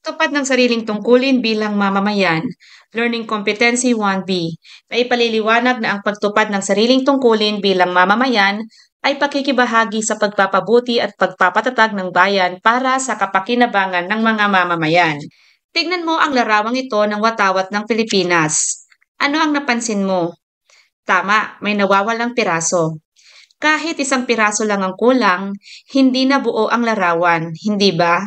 Tupad ng sariling tungkulin bilang mamamayan, Learning Competency 1B, ay paliliwanag na ang pagtupad ng sariling tungkulin bilang mamamayan ay pakikibahagi sa pagpapabuti at pagpapatatag ng bayan para sa kapakinabangan ng mga mamamayan. Tignan mo ang larawang ito ng watawat ng Pilipinas. Ano ang napansin mo? Tama, may nawawalang piraso. Kahit isang piraso lang ang kulang, hindi na buo ang larawan, hindi ba?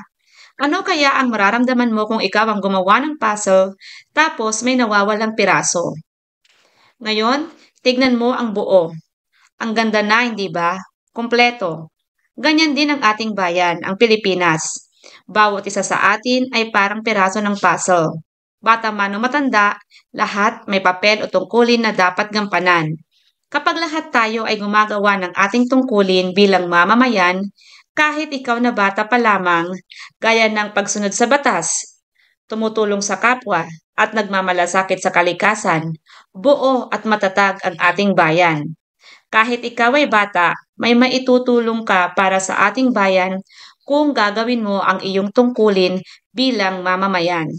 Ano kaya ang mararamdaman mo kung ikaw ang gumawa ng puzzle tapos may nawawalang piraso? Ngayon, tignan mo ang buo. Ang ganda na, hindi ba? Kompleto. Ganyan din ang ating bayan, ang Pilipinas. Bawat isa sa atin ay parang piraso ng puzzle. Bata man o matanda, lahat may papel o tungkulin na dapat gampanan. Kapag lahat tayo ay gumagawa ng ating tungkulin bilang mamamayan, kahit ikaw na bata pa lamang, gaya ng pagsunod sa batas, tumutulong sa kapwa, at nagmamalasakit sa kalikasan, buo at matatag ang ating bayan. Kahit ikaw ay bata, may maitutulong ka para sa ating bayan kung gagawin mo ang iyong tungkulin bilang mamamayan.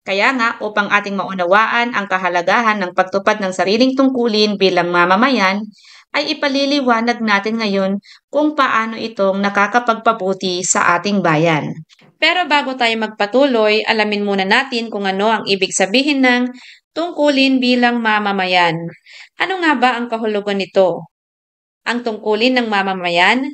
Kaya nga, upang ating maunawaan ang kahalagahan ng pagtupad ng sariling tungkulin bilang mamamayan, ay ipaliliwanag natin ngayon kung paano itong nakakapagpabuti sa ating bayan. Pero bago tayo magpatuloy, alamin muna natin kung ano ang ibig sabihin ng tungkulin bilang mamamayan. Ano nga ba ang kahulugan nito? Ang tungkulin ng mamamayan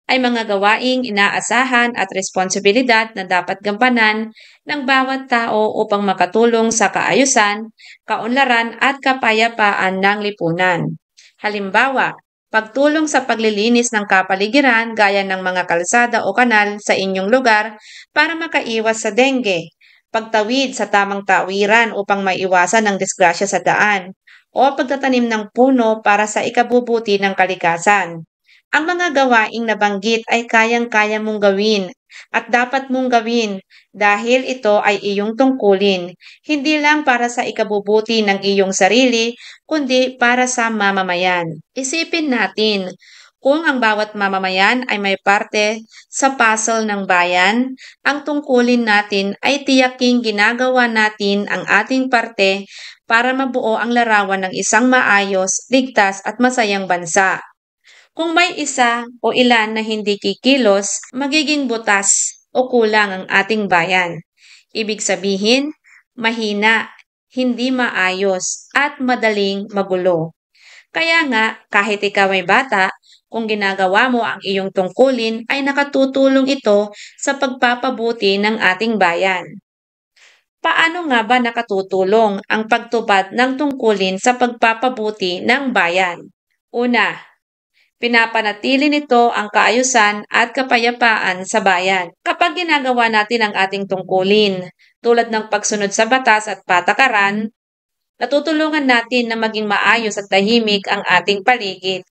ay mga gawaing inaasahan at responsibilidad na dapat gampanan ng bawat tao upang makatulong sa kaayusan, kaunlaran at kapayapaan ng lipunan. Halimbawa, pagtulong sa paglilinis ng kapaligiran gaya ng mga kalsada o kanal sa inyong lugar para makaiwas sa dengue, pagtawid sa tamang tawiran upang maiwasan ang disgrasya sa daan, o pagtatanim ng puno para sa ikabubuti ng kalikasan. Ang mga gawaing nabanggit ay kayang-kaya mong gawin at dapat mong gawin dahil ito ay iyong tungkulin, hindi lang para sa ikabubuti ng iyong sarili, kundi para sa mamamayan. Isipin natin, kung ang bawat mamamayan ay may parte sa puzzle ng bayan, ang tungkulin natin ay tiyaking ginagawa natin ang ating parte para mabuo ang larawan ng isang maayos, ligtas at masayang bansa. Kung may isa o ilan na hindi kikilos, magiging butas o kulang ang ating bayan. Ibig sabihin, mahina, hindi maayos, at madaling magulo. Kaya nga, kahit ikaw ay bata, kung ginagawa mo ang iyong tungkulin ay nakatutulong ito sa pagpapabuti ng ating bayan. Paano nga ba nakatutulong ang pagtupad ng tungkulin sa pagpapabuti ng bayan? Una, pinapanatili nito ang kaayusan at kapayapaan sa bayan. Kapag ginagawa natin ang ating tungkulin, tulad ng pagsunod sa batas at patakaran, natutulungan natin na maging maayos at tahimik ang ating paligid.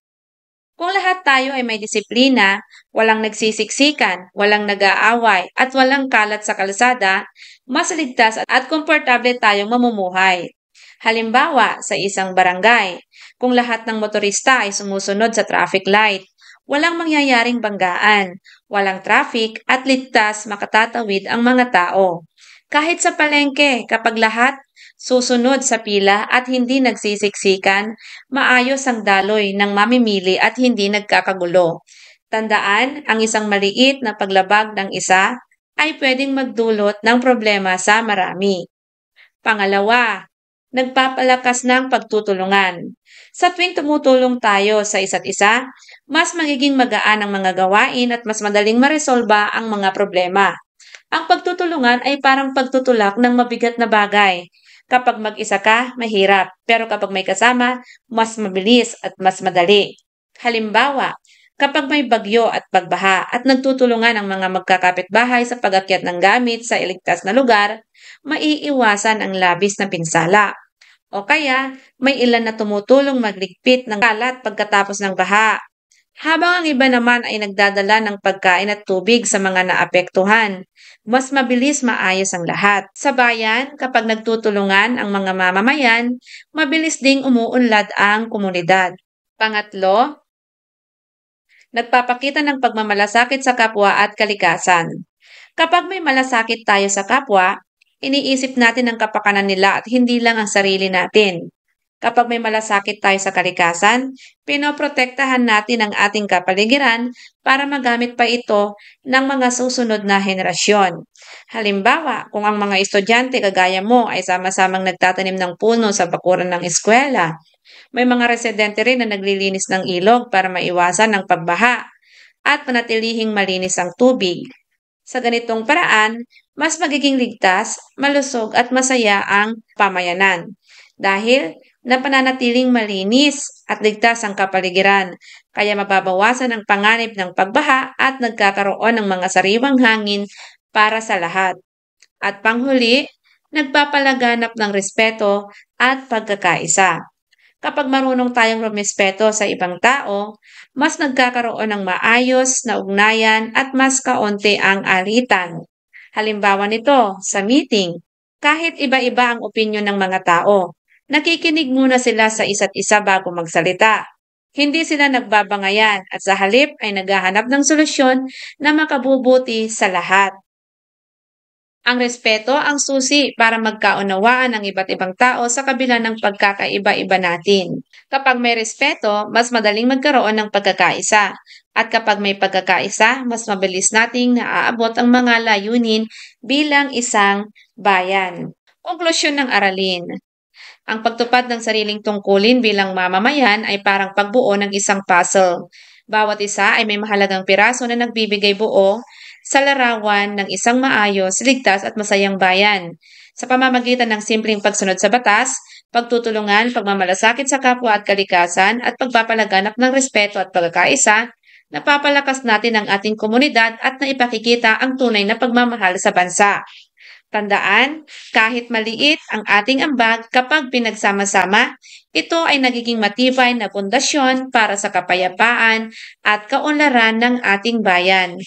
Kung lahat tayo ay may disiplina, walang nagsisiksikan, walang nag-aaway, at walang kalat sa kalsada, mas ligtas at komportable tayong mamumuhay. Halimbawa, sa isang barangay, kung lahat ng motorista ay sumusunod sa traffic light, walang mangyayaring banggaan, walang traffic at ligtas makatatawid ang mga tao. Kahit sa palengke, kapag lahat susunod sa pila at hindi nagsisiksikan, maayos ang daloy ng mamimili at hindi nagkakagulo. Tandaan, ang isang maliit na paglabag ng isa ay pwedeng magdulot ng problema sa marami. Pangalawa, nagpapalakas ng pagtutulungan. Sa tuwing tumutulong tayo sa isa't isa, mas magiging magaan ang mga gawain at mas madaling maresolba ang mga problema. Ang pagtutulungan ay parang pagtutulak ng mabigat na bagay. Kapag mag-isa ka, mahirap. Pero kapag may kasama, mas mabilis at mas madali. Halimbawa, kapag may bagyo at pagbaha at nagtutulungan ang mga magkakapitbahay sa pag-akyat ng gamit sa iligtas na lugar, maiiwasan ang labis na pinsala. O kaya, may ilan na tumutulong magligpit ng kalat pagkatapos ng baha. Habang ang iba naman ay nagdadala ng pagkain at tubig sa mga naapektuhan, mas mabilis maayos ang lahat. Sa bayan, kapag nagtutulungan ang mga mamamayan, mabilis ding umuunlad ang komunidad. Pangatlo, nagpapakita ng pagmamalasakit sa kapwa at kalikasan. Kapag may malasakit tayo sa kapwa, iniisip natin ang kapakanan nila at hindi lang ang sarili natin. Kapag may malasakit tayo sa kalikasan, pinoprotektahan natin ang ating kapaligiran para magamit pa ito ng mga susunod na henerasyon. Halimbawa, kung ang mga estudyante kagaya mo ay sama-samang nagtatanim ng puno sa bakuran ng eskwela, may mga residente rin na naglilinis ng ilog para maiwasan ang pagbaha at panatilihing malinis ang tubig. Sa ganitong paraan, mas magiging ligtas, malusog at masaya ang pamayanan dahil napananatiling malinis at ligtas ang kapaligiran, kaya mababawasan ang panganib ng pagbaha at nagkakaroon ng mga sariwang hangin para sa lahat. At panghuli, nagpapalaganap ng respeto at pagkakaisa. Kapag marunong tayong rumespeto sa ibang tao, mas nagkakaroon ng maayos na ugnayan at mas kaunti ang alitan. Halimbawa nito, sa meeting, kahit iba-iba ang opinyon ng mga tao, nakikinig muna sila sa isa't isa bago magsalita. Hindi sila nagbabangayan at sa halip ay naghahanap ng solusyon na makabubuti sa lahat. Ang respeto ang susi para magkaunawaan ng iba't ibang tao sa kabila ng pagkakaiba-iba natin. Kapag may respeto, mas madaling magkaroon ng pagkakaisa. At kapag may pagkakaisa, mas mabilis nating naaabot ang mga layunin bilang isang bayan. Konklusyon ng aralin. Ang pagtupad ng sariling tungkulin bilang mamamayan ay parang pagbuo ng isang puzzle. Bawat isa ay may mahalagang piraso na nagbibigay buo sa larawan ng isang maayos, ligtas at masayang bayan. Sa pamamagitan ng simpleng pagsunod sa batas, pagtutulungan, pagmamalasakit sa kapwa at kalikasan, at pagpapalaganap ng respeto at pagkakaisa, napapalakas natin ang ating komunidad at naipakikita ang tunay na pagmamahal sa bansa. Tandaan, kahit maliit ang ating ambag kapag pinagsama-sama, ito ay nagiging matibay na pundasyon para sa kapayapaan at kaunlaran ng ating bayan.